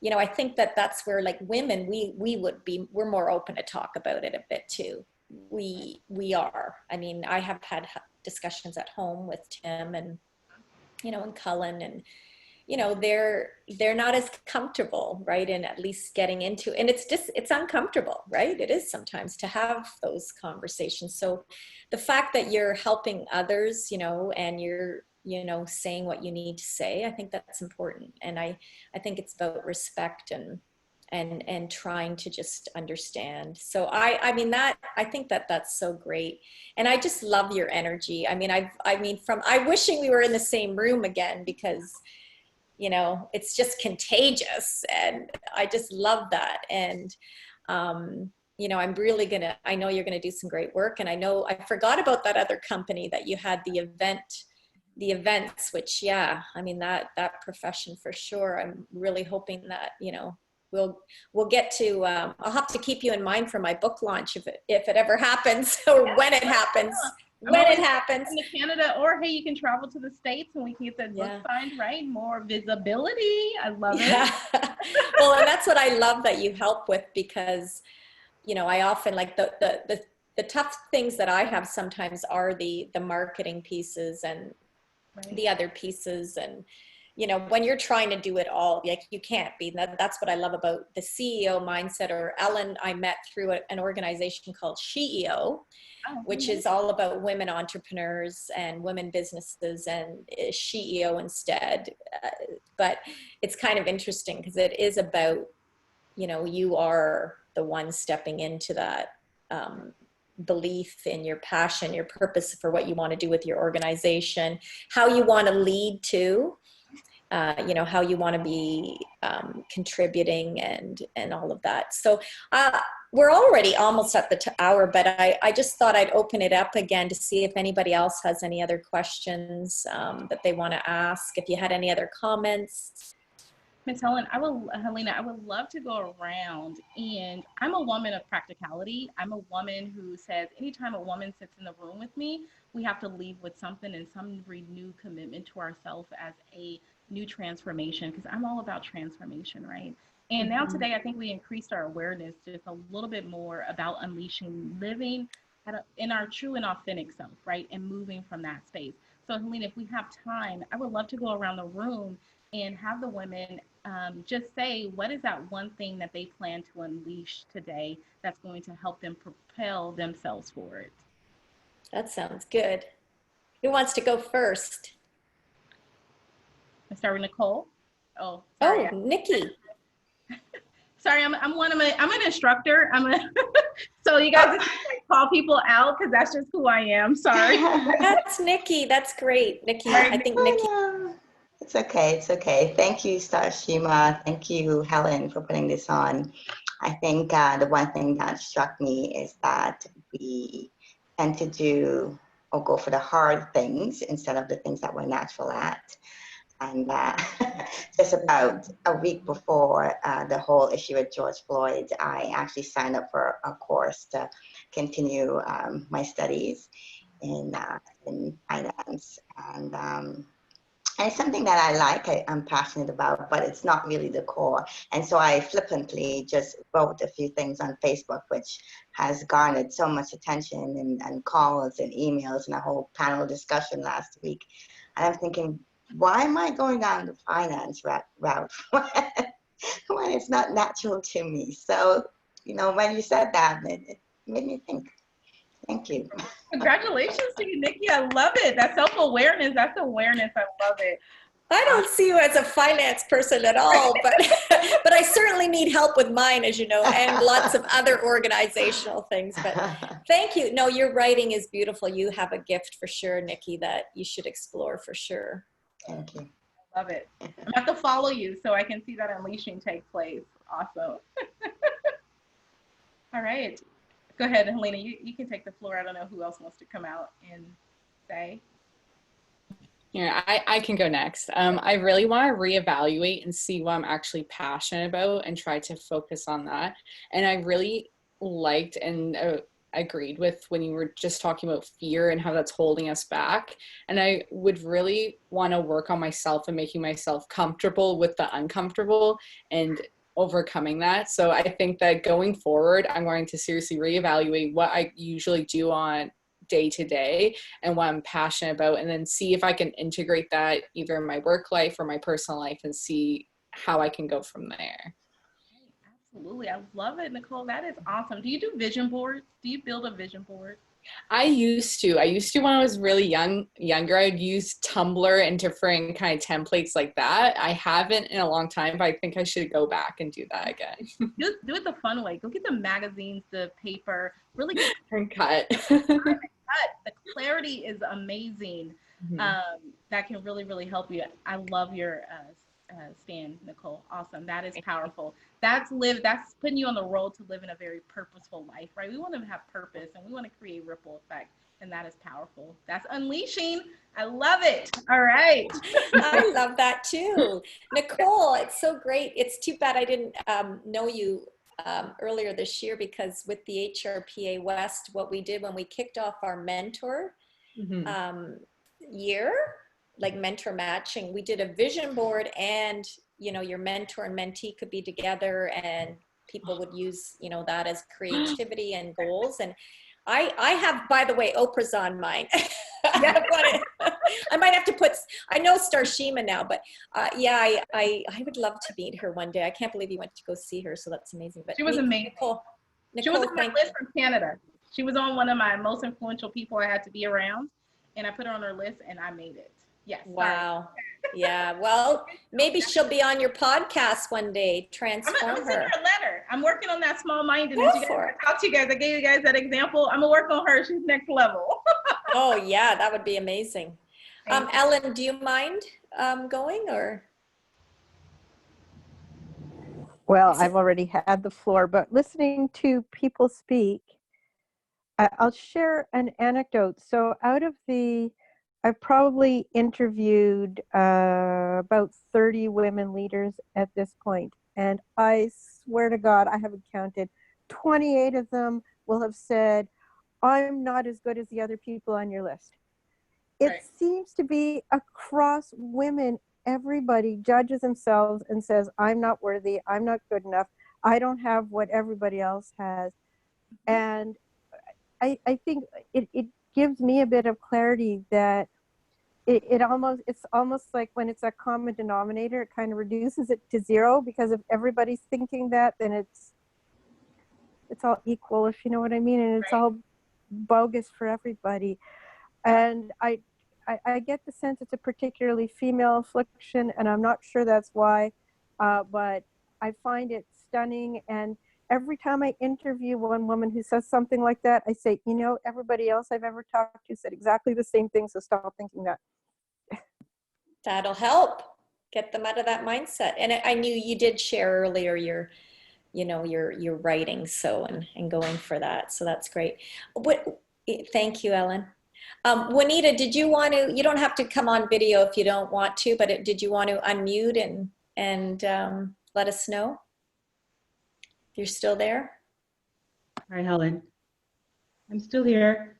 you know, I think that that's where, like, women, we're more open to talk about it a bit too. We are. I mean, I have had discussions at home with Tim and, you know, and Cullen, and you know, they're not as comfortable, right, in at least getting into, and it's uncomfortable, right? It is sometimes to have those conversations. So the fact that you're helping others, you know, and you're, you know, saying what you need to say, I think that's important. And I think it's about respect and trying to just understand. So I mean, that, I think that that's so great. And I just love your energy. I mean, I'm wishing we were in the same room again, because you know, it's just contagious, and I just love that. And you know, I'm really gonna, I know you're gonna do some great work. And I know I forgot about that other company that you had, the events, which, yeah, I mean, that profession for sure. I'm really hoping that, you know, we'll get to, I'll have to keep you in mind for my book launch if it ever happens, or when it happens. When it happens. To Canada, or hey, you can travel to the States and we can get that book signed, right? More visibility. I love it. Well, and that's what I love that you help with, because, you know, I often, like, the tough things that I have sometimes are the marketing pieces and the other pieces. And, you know, when you're trying to do it all, like, you can't be. That's what I love about the CEO mindset. Or Ellen, I met through an organization called SheEO, which is all about women entrepreneurs and women businesses, and SheEO instead. But it's kind of interesting because it is about, you know, you are the one stepping into that belief in your passion, your purpose for what you want to do with your organization, how you want to lead to, you know, how you want to be contributing, and all of that. So we're already almost at the hour, but I just thought I'd open it up again to see if anybody else has any other questions that they want to ask, if you had any other comments. Miss Helena, I would love to go around, and I'm a woman of practicality. I'm a woman who says anytime a woman sits in the room with me, we have to leave with something, and some renewed commitment to ourselves as a new transformation, because I'm all about transformation, right? And now today, I think we increased our awareness just a little bit more about unleashing, living in our true and authentic self, right? And moving from that space. So Helena, if we have time, I would love to go around the room and have the women just say, what is that one thing that they plan to unleash today that's going to help them propel themselves forward? That sounds good. Who wants to go first? Let's start with Nicole. Oh, sorry. Oh, Nikki. Sorry, I'm an instructor. So you guys just call people out because that's just who I am. Sorry. That's Nikki. That's great, Nikki. I think Nikki. It's okay. It's okay. Thank you, Starshema. Thank you, Helen, for putting this on. I think the one thing that struck me is that we tend to do or go for the hard things instead of the things that we're natural at. And just about a week before the whole issue with George Floyd, I actually signed up for a course to continue my studies in finance. And it's something that I like, I'm passionate about, but it's not really the core. And so I flippantly just wrote a few things on Facebook, which has garnered so much attention and calls and emails and a whole panel discussion last week. And I'm thinking, why am I going down the finance route when it's not natural to me? So, you know, when you said that, it made me think. Thank you. Congratulations to you, Nikki. I love it. That self-awareness, that's awareness. I love it. I don't see you as a finance person at all, but but I certainly need help with mine, as you know, and lots of other organizational things. But thank you. No, your writing is beautiful. You have a gift for sure, Nikki, that you should explore for sure. Thank you. I love it. I'm going to have to follow you so I can see that unleashing take place. Awesome. All right. Go ahead, Helena. You can take the floor. I don't know who else wants to come out and say. Yeah, I can go next. I really want to reevaluate and see what I'm actually passionate about and try to focus on that. And I really liked and agreed with when you were just talking about fear and how that's holding us back. And I would really want to work on myself and making myself comfortable with the uncomfortable and overcoming that. So I think that going forward, I'm going to seriously reevaluate what I usually do on day to day and what I'm passionate about, and then see if I can integrate that either in my work life or my personal life and see how I can go from there. Absolutely. I love it, Nicole. That is awesome. Do you do vision boards? Do you build a vision board? I used to when I was really younger, I'd use Tumblr and different kind of templates like that. I haven't in a long time, but I think I should go back and do that again. Do it the fun way. Go get the magazines, the paper, really get And cut. the clarity is amazing. Mm-hmm. That can really, really help you. I love your stand, Nicole. Awesome. That is powerful. That's putting you on the road to live in a very purposeful life, right? We want to have purpose and we want to create ripple effect. And that is powerful. That's unleashing. I love it. All right. I love that too. Nicole, it's so great. It's too bad I didn't know you earlier this year, because with the HRPA West, what we did when we kicked off our mentor year, like mentor matching, we did a vision board, and your mentor and mentee could be together, and people would use that as creativity and goals. And I have, by the way, Oprah's on mine. I might have to put, I know Starshema now, but yeah, I would love to meet her one day. I can't believe you went to go see her, so that's amazing. But She was amazing. Nicole, she was on my list from Canada. She was on one of my most influential people I had to be around, and I put her on her list, and I made it. Yes. Wow. Yeah. Well, maybe she'll be on your podcast one day. Transform I'm gonna her. send her a letter. I'm working on that small mindedness. I talked to you guys. I gave you guys that example. I'm gonna work on her. She's next level. Oh yeah, that would be amazing. Ellen, do you mind going or? Well, I've already had the floor, but listening to people speak, I'll share an anecdote. So I've probably interviewed about 30 women leaders at this point, and I swear to God, I haven't counted. 28 of them will have said, I'm not as good as the other people on your list. It seems to be across women. Everybody judges themselves and says, I'm not worthy, I'm not good enough, I don't have what everybody else has. And I think it gives me a bit of clarity that it's almost like when it's a common denominator, it kind of reduces it to zero, because if everybody's thinking that, then it's all equal, if you know what I mean, and it's all bogus for everybody. And I get the sense it's a particularly female affliction, and I'm not sure that's why, but I find it stunning. And every time I interview one woman who says something like that, I say, everybody else I've ever talked to said exactly the same thing, so stop thinking that. That'll help get them out of that mindset. And I knew you did share earlier your writing, so and going for that. So that's great. Thank you, Ellen. Juanita, did you want to? You don't have to come on video if you don't want to, but did you want to unmute and let us know if you're still there? Hi, Helen. I'm still here.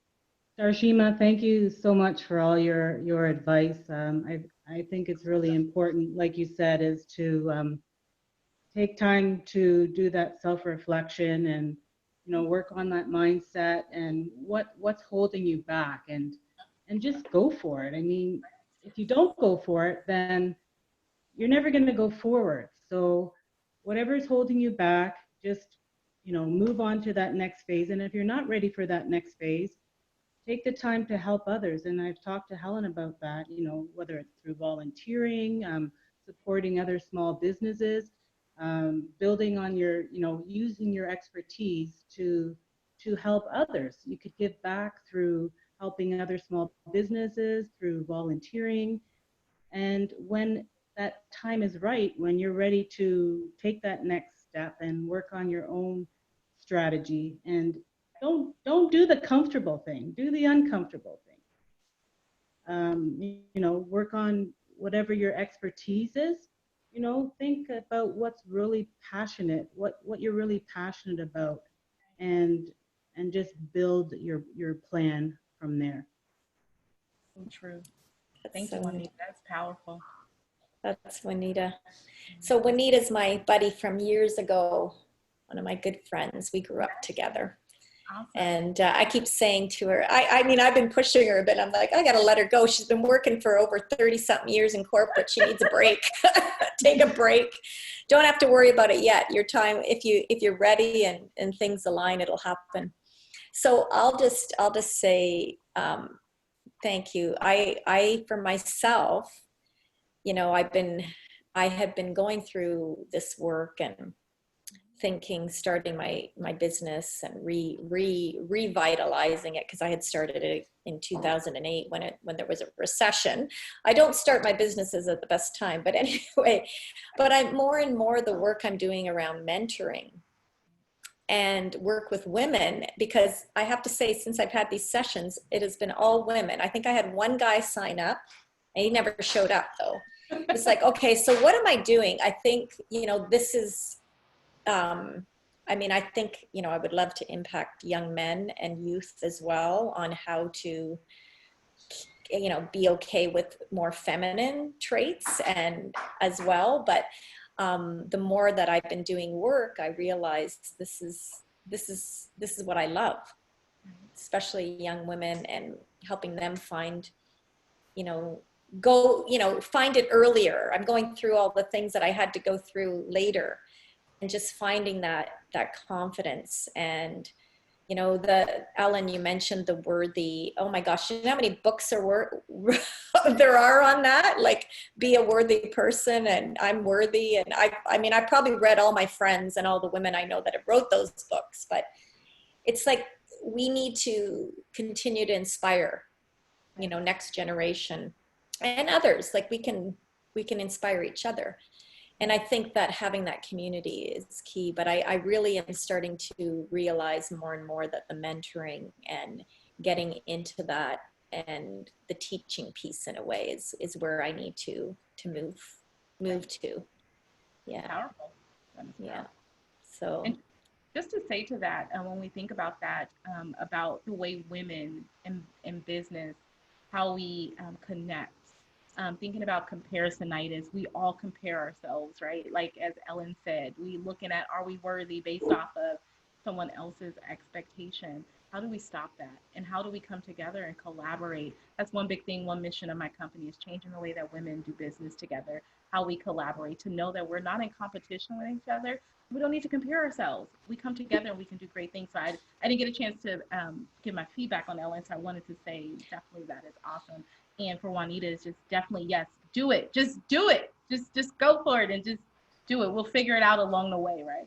Starshema, thank you so much for all your advice. I think it's really important, like you said, is to take time to do that self-reflection and work on that mindset and what's holding you back, and just go for it. I mean, if you don't go for it, then you're never going to go forward. So whatever's holding you back, just move on to that next phase. And if you're not ready for that next phase, take the time to help others. And I've talked to Helen about that, whether it's through volunteering, supporting other small businesses, building on your, using your expertise to help others. You could give back through helping other small businesses, through volunteering. And when that time is right, when you're ready to take that next step and work on your own strategy, and don't do the comfortable thing, do the uncomfortable work on whatever your expertise is. Think about what's really passionate, what you're really passionate about, and just build your plan from there. So true. That's Thank you, so, Juanita. That's powerful. that's Juanita. So Juanita's my buddy from years ago, one of my good friends. We grew up together. Awesome. And I keep saying to her, I mean, I've been pushing her a bit. I'm like, I got to let her go. She's been working for over 30 something years in corporate. She needs a break. Take a break. Don't have to worry about it yet. Your time, if you're ready and things align, it'll happen. So I'll just say, thank you. I, for myself, I have been going through this work and thinking, starting my business and revitalizing it, because I had started it in 2008 when there was a recession. I don't start my businesses at the best time, but anyway, but I'm more and more the work I'm doing around mentoring and work with women, because I have to say, since I've had these sessions, it has been all women. I think I had one guy sign up and he never showed up though. It's like, okay, so what am I doing? I think, this is, I mean, I think, I would love to impact young men and youth as well on how to, be okay with more feminine traits and as well. But the more that I've been doing work, I realized this is what I love, especially young women, and helping them find, find it earlier. I'm going through all the things that I had to go through later, and just finding that confidence. And Ellen, you mentioned the worthy. Oh my gosh, you know how many books there are on that? Like, be a worthy person, and I'm worthy. And I mean, I probably read all my friends and all the women I know that have wrote those books, but it's like, we need to continue to inspire, next generation and others. Like, we can inspire each other. And I think that having that community is key. But I really am starting to realize more and more that the mentoring and getting into that and the teaching piece in a way is where I need to move to. Yeah. Powerful. Yeah. So. And just to say to that, when we think about that, about the way women in business, how we connect. Thinking about comparisonitis, we all compare ourselves, right? Like, as Ellen said, we looking at, are we worthy based off of someone else's expectation? How do we stop that? And how do we come together and collaborate? That's one big thing, one mission of my company, is changing the way that women do business together, how we collaborate, to know that we're not in competition with each other. We don't need to compare ourselves. We come together and we can do great things. So I didn't get a chance to give my feedback on Ellen, so I wanted to say definitely that is awesome. And for Juanita, is just definitely, yes, do it. Just do it. Just go for it and just do it. We'll figure it out along the way, right?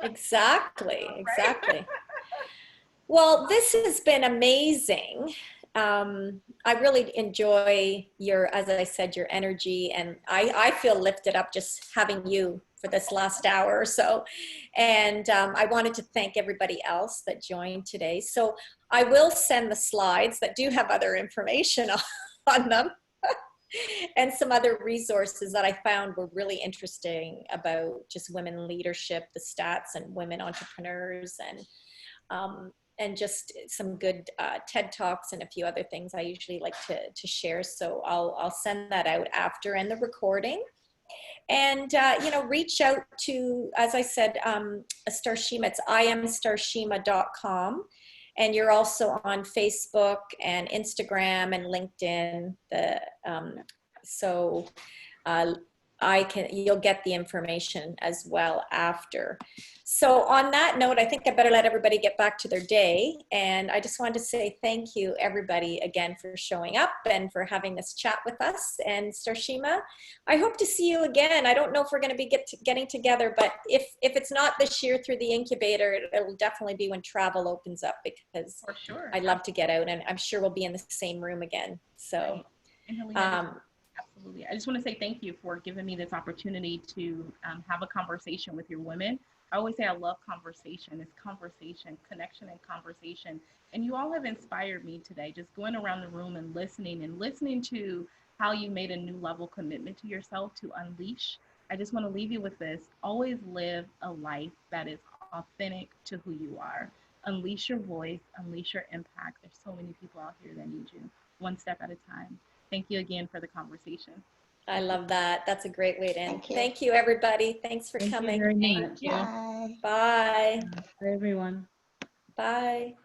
Exactly. Well, this has been amazing. I really enjoy as I said, your energy, and I feel lifted up just having you for this last hour or so. And I wanted to thank everybody else that joined today. So I will send the slides that do have other information on them and some other resources that I found were really interesting about just women leadership, the stats, and women entrepreneurs, and just some good TED Talks and a few other things I usually like to share. So I'll send that out after, and the recording. And, reach out to, as I said, Starshema. It's imstarshema.com. And you're also on Facebook and Instagram and LinkedIn. You'll get the information as well after. So on that note, I think I better let everybody get back to their day. And I just wanted to say thank you, everybody, again, for showing up and for having this chat with us. And Starshema, I hope to see you again. I don't know if we're going to be getting together, but if it's not this year through the incubator, it'll definitely be when travel opens up, because For sure. I'd love to get out, and I'm sure we'll be in the same room again. So. And Helena, absolutely. I just want to say thank you for giving me this opportunity to have a conversation with your women I always say I love conversation. It's conversation, connection and conversation. And you all have inspired me today, just going around the room and listening to how you made a new level commitment to yourself to unleash. I just want to leave you with this. Always live a life that is authentic to who you are. Unleash your voice, unleash your impact. There's so many people out here that need you, one step at a time. Thank you again for the conversation. I love that. That's a great way to end. Thank you. Thank you, everybody. Thanks for Thank you coming. very Thank much. you. Bye. Bye. Bye, everyone. Bye.